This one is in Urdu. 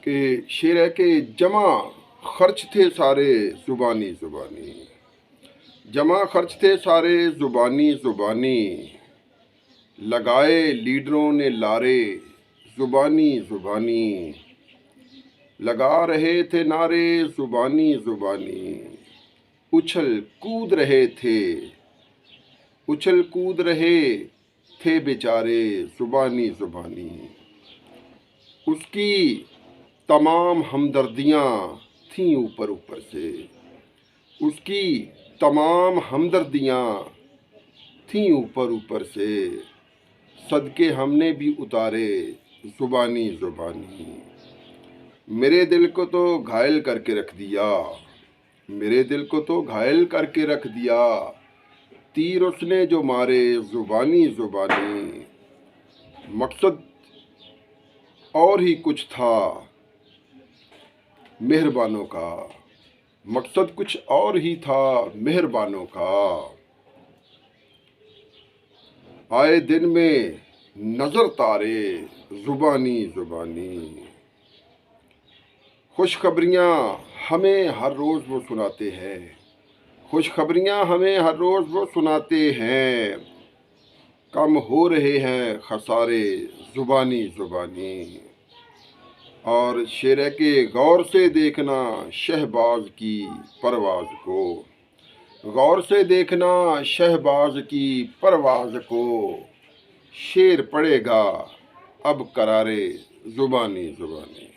کہ شعر ہے کہ جمع خرچ تھے سارے زبانی زبانی، جمع خرچ تھے سارے زبانی زبانی، لگائے لیڈروں نے لارے زبانی زبانی، لگا رہے تھے نعرے زبانی زبانی، اچھل کود رہے تھے، اچھل کود رہے تھے بیچارے زبانی زبانی، اس کی تمام ہمدردیاں تھیں اوپر اوپر سے، اس کی تمام ہمدردیاں تھیں اوپر اوپر سے، صدقے ہم نے بھی اتارے زبانی زبانی، میرے دل کو تو گھائل کر کے رکھ دیا، میرے دل کو تو گھائل کر کے رکھ دیا، تیر اس نے جو مارے زبانی زبانی، مقصد اور ہی کچھ تھا مہربانوں کا، مقصد کچھ اور ہی تھا مہربانوں کا، آئے دن میں نظر تارے زبانی زبانی، خوشخبریاں ہمیں ہر روز وہ سناتے ہیں، خوشخبریاں ہمیں ہر روز وہ سناتے ہیں، کم ہو رہے ہیں خسارے زبانی زبانی، اور شعر ہے کہ غور سے دیکھنا شہباز کی پرواز کو، غور سے دیکھنا شہباز کی پرواز کو، شعر پڑے گا اب قرارے زبانی زبانی۔